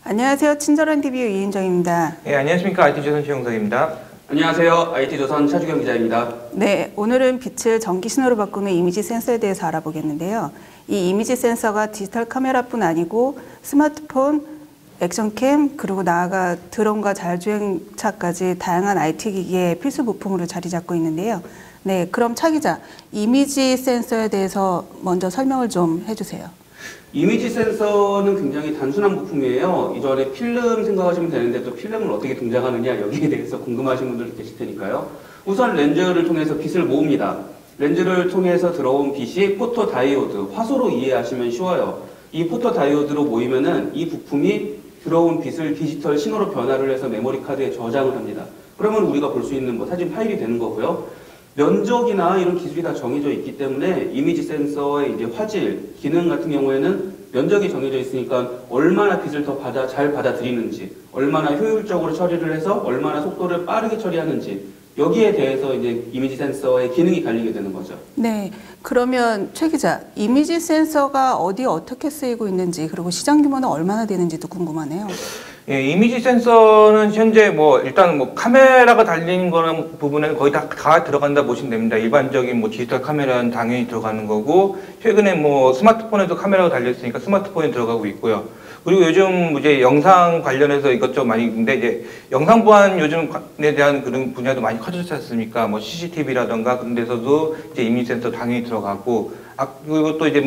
안녕하세요. 친절한 TV 이은정입니다. 네, 안녕하십니까. IT조선 최영석입니다. 안녕하세요. IT조선 차주경 기자입니다. 네, 오늘은 빛을 전기 신호로 바꾸는 이미지 센서에 대해서 알아보겠는데요. 이 이미지 센서가 디지털 카메라뿐 아니고 스마트폰, 액션캠, 그리고 나아가 드론과 자율주행차까지 다양한 IT 기기의 필수 부품으로 자리 잡고 있는데요. 네, 그럼 차 기자, 이미지 센서에 대해서 먼저 설명을 좀 해주세요. 이미지 센서는 굉장히 단순한 부품이에요. 이전에 필름 생각하시면 되는데 또 필름을 어떻게 등장하느냐 여기에 대해서 궁금하신 분들 계실 테니까요. 우선 렌즈를 통해서 빛을 모읍니다. 렌즈를 통해서 들어온 빛이 포토다이오드, 화소로 이해하시면 쉬워요. 이 포토다이오드로 모이면은 이 부품이 들어온 빛을 디지털 신호로 변화를 해서 메모리 카드에 저장을 합니다. 그러면 우리가 볼 수 있는 사진 파일이 되는 거고요. 면적이나 이런 기술이 다 정해져 있기 때문에 이미지 센서의 이제 화질, 기능 같은 경우에는 면적이 정해져 있으니까 얼마나 빛을 더 잘 받아들이는지, 얼마나 효율적으로 처리를 해서 얼마나 속도를 빠르게 처리하는지, 여기에 대해서 이제 이미지 센서의 기능이 갈리게 되는 거죠. 네, 그러면 최 기자, 이미지 센서가 어디에 어떻게 쓰이고 있는지, 그리고 시장 규모는 얼마나 되는지도 궁금하네요. 예, 이미지 센서는 현재 일단 카메라가 달린 거는 부분에는 거의 다 들어간다 보시면 됩니다. 일반적인 디지털 카메라는 당연히 들어가는 거고, 최근에 스마트폰에도 카메라가 달렸으니까 스마트폰에 들어가고 있고요. 그리고 요즘 이제 영상 관련해서 이것저것 많이 있는데, 이제 영상 보안 요즘에 대한 그런 분야도 많이 커졌지 않습니까? CCTV라던가 그런 데서도 이제 이미지 센서 당연히 들어가고, 그리고 또 이제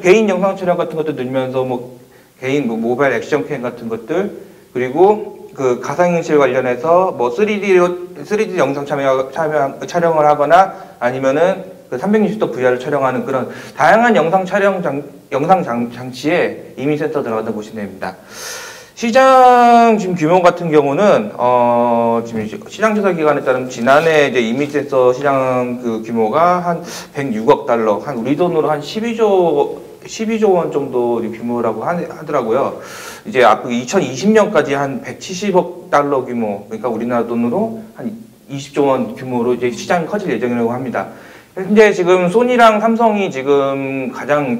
개인 영상 촬영 같은 것도 늘면서 개인 모바일 액션캠 같은 것들, 그리고 그 가상현실 관련해서 3D 영상 촬영을 하거나 아니면은 그 360도 VR을 촬영하는 그런 다양한 영상 장치에 이미지 센서 들어간다 보시면 됩니다. 시장 지금 규모 같은 경우는 지금 시장 조사 기관에 따르면 지난해 이제 이미지 센서 시장 그 규모가 한 106억 달러, 한 우리 돈으로 한 12조 원 정도 규모라고 하더라고요. 이제 앞으로 2020년까지 한 170억 달러 규모, 그러니까 우리나라 돈으로 한 20조 원 규모로 이제 시장이 커질 예정이라고 합니다. 현재 지금 소니랑 삼성이 가장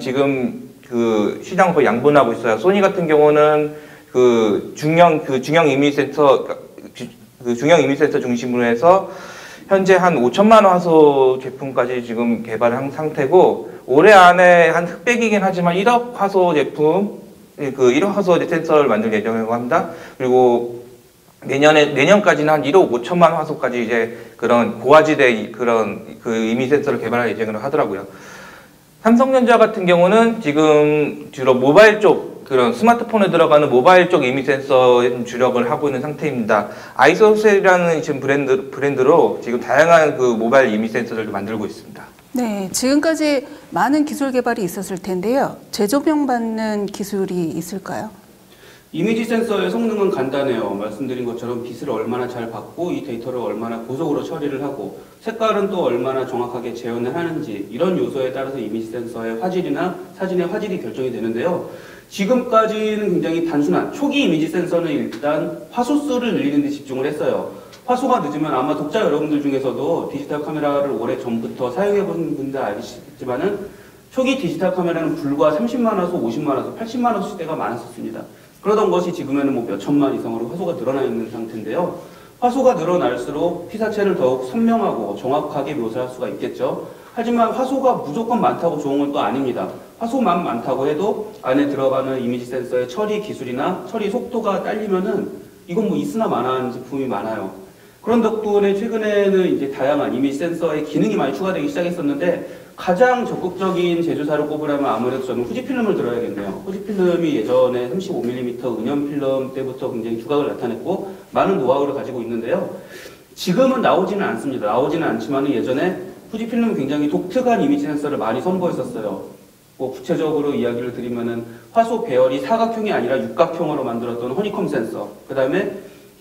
그 시장 거의 양분하고 있어요. 소니 같은 경우는 중형 이미지 센서 중심으로 해서 현재 한 5천만 화소 제품까지 지금 개발을 한 상태고, 올해 안에 한 흑백이긴 하지만 1억 화소 제품, 1억 화소 센서를 만들 예정이라고 합니다. 그리고 내년까지는 한 1억 5천만 화소까지 이제 그런 고화질의 이미지 센서를 개발할 예정이라고 하더라고요. 삼성전자 같은 경우는 지금 주로 모바일 쪽, 그런 스마트폰에 들어가는 모바일 쪽 이미지 센서에 주력을 하고 있는 상태입니다. 아이소셀이라는 지금 브랜드로 지금 다양한 그 모바일 이미지 센서들을 만들고 있습니다. 네, 지금까지 많은 기술 개발이 있었을 텐데요. 재조명받는 기술이 있을까요? 이미지 센서의 성능은 간단해요. 말씀드린 것처럼 빛을 얼마나 잘 받고 이 데이터를 얼마나 고속으로 처리를 하고 색깔은 또 얼마나 정확하게 재현을 하는지, 이런 요소에 따라서 이미지 센서의 화질이나 사진의 화질이 결정이 되는데요. 지금까지는 굉장히 단순한 초기 이미지 센서는 일단 화소수를 늘리는 데 집중을 했어요. 화소가 늦으면 아마 독자 여러분들 중에서도 디지털 카메라를 오래 전부터 사용해본 분들 아시겠지만은 초기 디지털 카메라는 불과 30만 화소, 50만 화소, 80만 화소 시대가 많았었습니다. 그러던 것이 지금에는 몇 천만 이상으로 화소가 늘어나 있는 상태인데요. 화소가 늘어날수록 피사체를 더욱 선명하고 정확하게 묘사할 수가 있겠죠. 하지만 화소가 무조건 많다고 좋은 건 또 아닙니다. 화소만 많다고 해도 안에 들어가는 이미지 센서의 처리 기술이나 처리 속도가 딸리면은 이건 있으나 마나한 제품이 많아요. 그런 덕분에 최근에는 이제 다양한 이미지 센서의 기능이 많이 추가되기 시작했었는데, 가장 적극적인 제조사를 꼽으려면 아무래도 저는 후지필름을 들어야겠네요. 후지필름이 예전에 35mm 은연필름 때부터 굉장히 두각을 나타냈고 많은 노하우를 가지고 있는데요. 지금은 나오지는 않습니다. 나오지는 않지만 예전에 후지필름은 굉장히 독특한 이미지 센서를 많이 선보였었어요. 구체적으로 이야기를 드리면은 화소 배열이 사각형이 아니라 육각형으로 만들었던 허니콤 센서, 그 다음에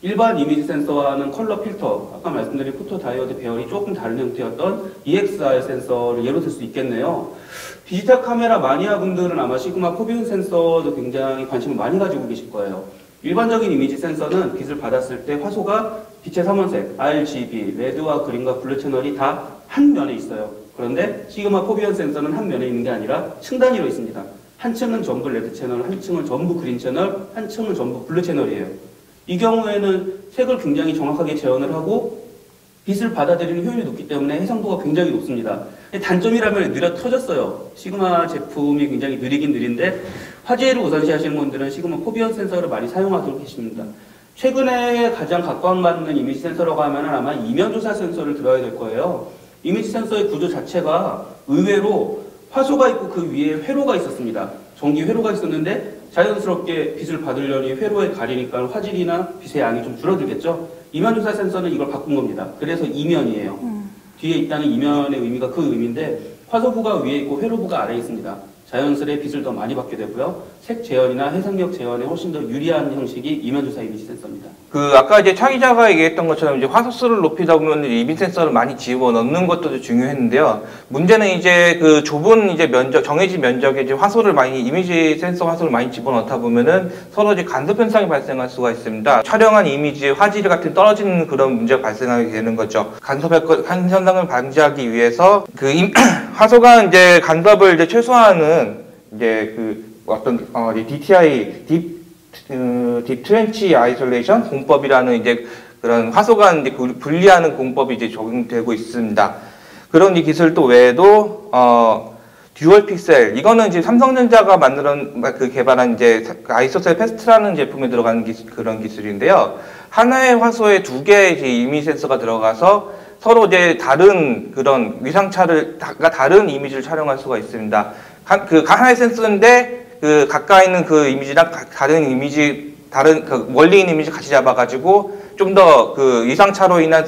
일반 이미지 센서와는 컬러 필터, 아까 말씀드린 포토다이오드 배열이 조금 다른 형태였던 EXR 센서를 예로 들 수 있겠네요. 디지털 카메라 마니아 분들은 아마 시그마 포비움 센서도 굉장히 관심을 많이 가지고 계실 거예요. 일반적인 이미지 센서는 빛을 받았을 때 화소가 빛의 삼원색, RGB, 레드와 그린과 블루 채널이 다 한 면에 있어요. 그런데 시그마 포비움 센서는 한 면에 있는 게 아니라 층 단위로 있습니다. 한 층은 전부 레드 채널, 한 층은 전부 그린 채널, 한 층은 전부 블루 채널이에요. 이 경우에는 색을 굉장히 정확하게 재현을 하고 빛을 받아들이는 효율이 높기 때문에 해상도가 굉장히 높습니다. 단점이라면 느려 터졌어요. 시그마 제품이 굉장히 느리긴 느린데 화질을 우선시하시는 분들은 시그마 포비언 센서를 많이 사용하도록 하십니다. 최근에 가장 각광받는 이미지 센서라고 하면 아마 이면조사 센서를 들어야 될 거예요. 이미지 센서의 구조 자체가 의외로 화소가 있고 그 위에 회로가 있었습니다. 전기 회로가 있었는데 자연스럽게 빛을 받으려니 회로에 가리니까 화질이나 빛의 양이 좀 줄어들겠죠. 이면조사 센서는 이걸 바꾼 겁니다. 그래서 이면이에요. 뒤에 있다는 이면의 의미가 그 의미인데 화소부가 위에 있고 회로부가 아래에 있습니다. 자연스레 빛을 더 많이 받게 되고요. 색 재현이나 해상력 재현에 훨씬 더 유리한 형식이 이면조사 이미지 센서입니다. 아까 이제 차 기자가 얘기했던 것처럼 이제 화소수를 높이다 보면 이미지 센서를 많이 집어넣는 것도 중요했는데요. 문제는 이제 그 좁은 이제 면적, 정해진 면적에 이제 화소를 많이, 이미지 센서 화소를 많이 집어넣다 보면은 서로 이제 간섭 현상이 발생할 수가 있습니다. 촬영한 이미지의 화질 같은 떨어지는 그런 문제가 발생하게 되는 거죠. 간섭 현상을 방지하기 위해서 화소가 이제 간섭을 이제 최소화하는 이제 DTI, 딥 트렌치 아이솔레이션 공법이라는 이제 그런 화소가 이제 분리하는 공법이 이제 적용되고 있습니다. 그런 이 기술도 외에도 듀얼 픽셀, 이거는 이제 삼성전자가 개발한 이제 아이소셀 패스트라는 제품에 들어가는 그런 기술인데요. 하나의 화소에 두 개의 이미지 센서가 들어가서 서로 이제 다른 그런 위상차가 다른 이미지를 촬영할 수가 있습니다. 하나의 센서인데 가까이 있는 그 이미지랑 다른 이미지, 멀리 있는 이미지 같이 잡아가지고 좀 더 위상차로 인한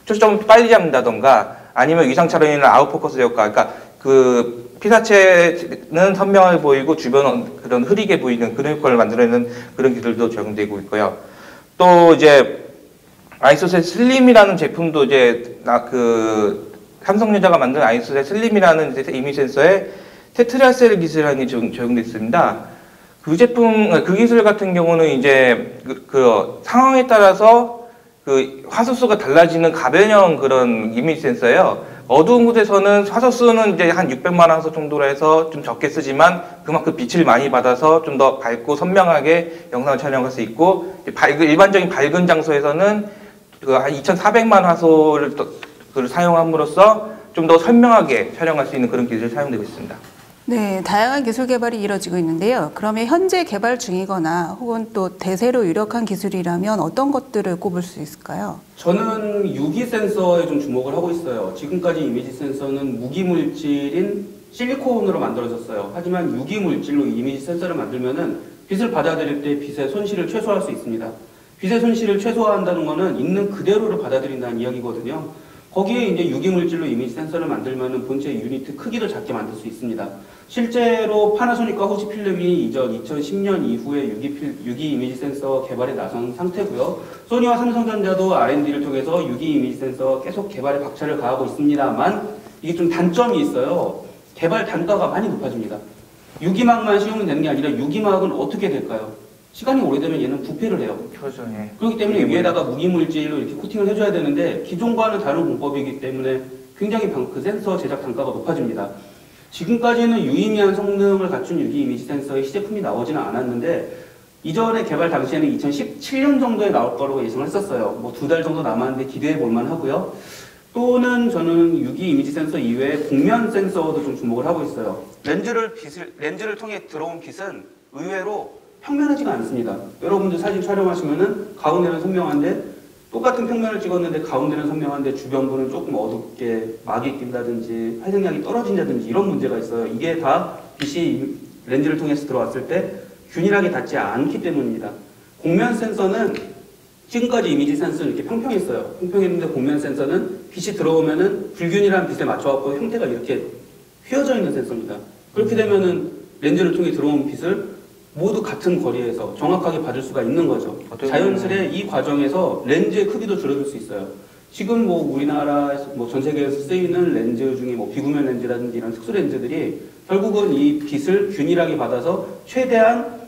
초점을 빨리 잡는다던가 아니면 위상차로 인한 아웃포커스 효과, 그러니까 피사체는 선명하게 보이고 주변은 그런 흐리게 보이는 그런 효과를 만들어내는 그런 기술도 적용되고 있고요. 또 이제 아이소셀 슬림이라는 제품도 이제 삼성전자가 만든 아이소셀 슬림이라는 이미지 센서에 테트라셀 기술이라는 게 적용돼 있습니다. 그 기술 같은 경우는 이제 상황에 따라서 화소수가 달라지는 가변형 그런 이미지 센서예요. 어두운 곳에서는 화소수는 이제 한 600만 화소 정도로 해서 좀 적게 쓰지만 그만큼 빛을 많이 받아서 좀 더 밝고 선명하게 영상을 촬영할 수 있고, 일반적인 밝은 장소에서는 한 2400만 화소를 사용함으로써 좀 더 선명하게 촬영할 수 있는 그런 기술이 사용되고 있습니다. 네, 다양한 기술 개발이 이뤄지고 있는데요. 그러면 현재 개발 중이거나 혹은 또 대세로 유력한 기술이라면 어떤 것들을 꼽을 수 있을까요? 저는 유기 센서에 좀 주목을 하고 있어요. 지금까지 이미지 센서는 무기물질인 실리콘으로 만들어졌어요. 하지만 유기물질로 이미지 센서를 만들면은 빛을 받아들일 때 빛의 손실을 최소화할 수 있습니다. 빛의 손실을 최소화한다는 것은 있는 그대로를 받아들인다는 이야기거든요. 거기에 이제 유기물질로 이미지 센서를 만들면은 본체 유니트 크기도 작게 만들 수 있습니다. 실제로 파나소닉과 후지필름이 이전 2010년 이후에 유기 이미지 센서 개발에 나선 상태고요. 소니와 삼성전자도 R&D를 통해서 유기 이미지 센서 계속 개발에 박차를 가하고 있습니다만 이게 좀 단점이 있어요. 개발 단가가 많이 높아집니다. 유기막만 씌우면 되는 게 아니라 유기막은 어떻게 될까요? 시간이 오래되면 얘는 부패를 해요. 그렇죠. 예. 그렇기 때문에 위에다가 무기물질로 이렇게 코팅을 해줘야 되는데 기존과는 다른 공법이기 때문에 굉장히 그 센서 제작 단가가 높아집니다. 지금까지는 유의미한 성능을 갖춘 유기 이미지 센서의 시제품이 나오지는 않았는데 이전에 개발 당시에는 2017년 정도에 나올 거라고 예상을 했었어요. 뭐 2달 정도 남았는데 기대해 볼만 하고요. 또는 저는 유기 이미지 센서 이외에 곡면 센서도 좀 주목을 하고 있어요. 렌즈를 통해 들어온 빛은 의외로 평면하지가 않습니다. 여러분들 사진 촬영하시면은 가운데는 선명한데 똑같은 평면을 찍었는데 가운데는 선명한데 주변부는 조금 어둡게 막이 낀다든지 활성량이 떨어진다든지 이런 문제가 있어요. 이게 다 빛이 렌즈를 통해서 들어왔을 때 균일하게 닿지 않기 때문입니다. 곡면 센서는 지금까지 이미지 센서는 이렇게 평평했어요. 평평했는데 곡면 센서는 빛이 들어오면은 불균일한 빛에 맞춰갖고 형태가 이렇게 휘어져 있는 센서입니다. 그렇게 되면은 렌즈를 통해 들어온 빛을 모두 같은 거리에서 정확하게 받을 수가 있는 거죠. 자연스레 이 과정에서 렌즈의 크기도 줄어들 수 있어요. 지금 뭐 우리나라 전 세계에서 쓰이는 렌즈 중에 뭐 비구면 렌즈라든지 이런 특수 렌즈들이 결국은 이 빛을 균일하게 받아서 최대한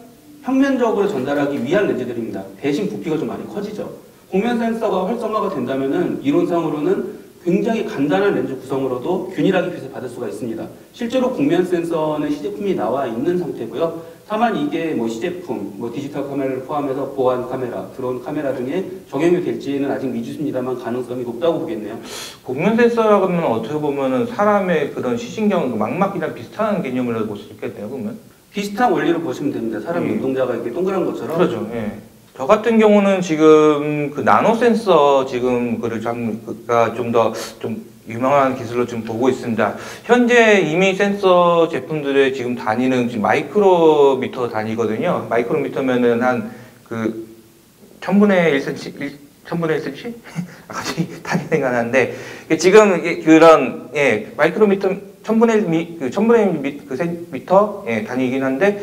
평면적으로 전달하기 위한 렌즈들입니다. 대신 부피가 좀 많이 커지죠. 곡면 센서가 활성화가 된다면은 이론상으로는 굉장히 간단한 렌즈 구성으로도 균일하게 빛을 받을 수가 있습니다. 실제로 국면 센서는 시제품이 나와 있는 상태고요. 다만 이게 뭐 시제품, 뭐 디지털 카메라를 포함해서 보안 카메라, 드론 카메라 등에 적용이 될지는 아직 미지수입니다만 가능성이 높다고 보겠네요. 곡면 센서라고 하면 어떻게 보면은 사람의 그런 시신경, 망막이랑 비슷한 개념으로 볼 수 있겠네요, 그러면. 비슷한 원리로 보시면 됩니다. 사람 눈동자가 이렇게 동그란 것처럼. 그렇죠. 예. 저 같은 경우는 지금 그 나노 센서 지금 그를 좀가 좀 더 좀 유명한 기술로 좀 보고 있습니다. 현재 이미 센서 제품들의 지금 단위는 지금 마이크로미터 단위거든요. 마이크로미터면은 한 그 1000분의 1cm, 1000분의 1cm? 갑자기 단위 생각나는데 지금 이게 그런 예 마이크로미터 1000분의 1 그 센티미터 예 단위이긴 한데.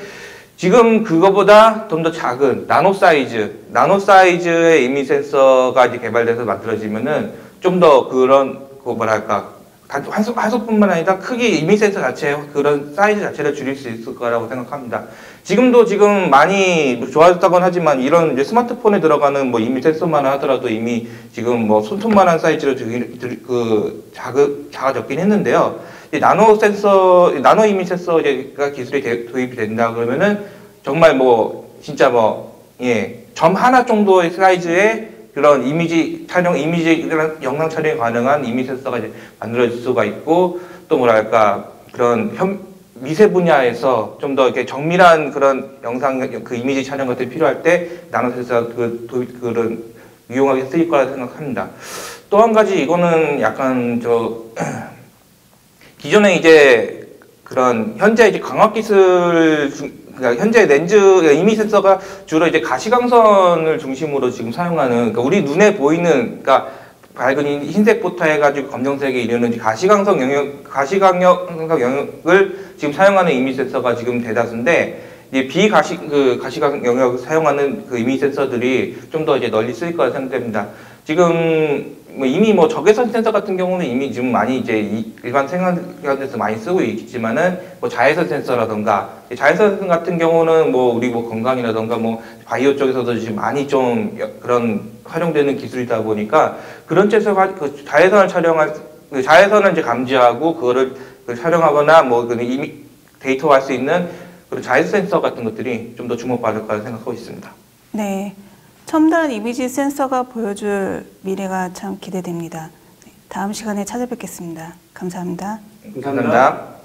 지금 그거보다 좀 더 작은 나노 사이즈의 이미 센서가 이제 개발돼서 만들어지면은 좀 더 그런 그 뭐랄까 화소뿐만 아니라 크기 이미 센서 자체 그런 사이즈 자체를 줄일 수 있을 거라고 생각합니다. 지금도 지금 많이 좋아졌다곤 하지만 이런 이제 스마트폰에 들어가는 뭐 이미 센서만 하더라도 이미 지금 뭐 손톱만한 사이즈로 그 작아졌긴 했는데요. 나노 이미 센서가 기술이 도입이 된다 그러면은 정말 뭐 진짜 뭐 점 하나 정도의 사이즈의 그런 이미지 영상 촬영이 가능한 이미 센서가 이제 만들어질 수가 있고 또 뭐랄까 그런 미세 분야에서 좀 더 이렇게 정밀한 그런 영상 그 이미지 촬영 같은 게 필요할 때 나노 센서 그런 유용하게 쓰일 거라 생각합니다. 또 한 가지 이거는 약간 기존에 이제 그런 현재 이제 광학 기술 그러니까 현재 렌즈 이미 센서가 주로 이제 가시광선을 중심으로 지금 사용하는 그러니까 우리 눈에 보이는 그러니까 밝은 흰색부터 해가지고 검정색에 이르는 가시광선 영역을 지금 사용하는 이미 센서가 지금 대다수인데 이제 가시광 영역을 사용하는 그 이미 센서들이 좀 더 이제 널리 쓰일 거라 생각됩니다. 지금 이미 뭐 적외선 센서 같은 경우는 이미 지금 많이 이제 일반 생활에서 많이 쓰고 있지만은 뭐 자외선 센서라던가 자외선 같은 경우는 뭐 우리 뭐 건강이라던가 뭐 바이오 쪽에서도 지금 많이 좀 그런 활용되는 기술이다 보니까 그런 쪽에서 그 자외선을 이제 감지하고 그거를 촬영하거나 뭐 이미 데이터화할 수 있는 그런 자외선 센서 같은 것들이 좀 더 주목받을 거라 생각하고 있습니다. 네. 첨단 이미지 센서가 보여줄 미래가 참 기대됩니다. 다음 시간에 찾아뵙겠습니다. 감사합니다. 감사합니다.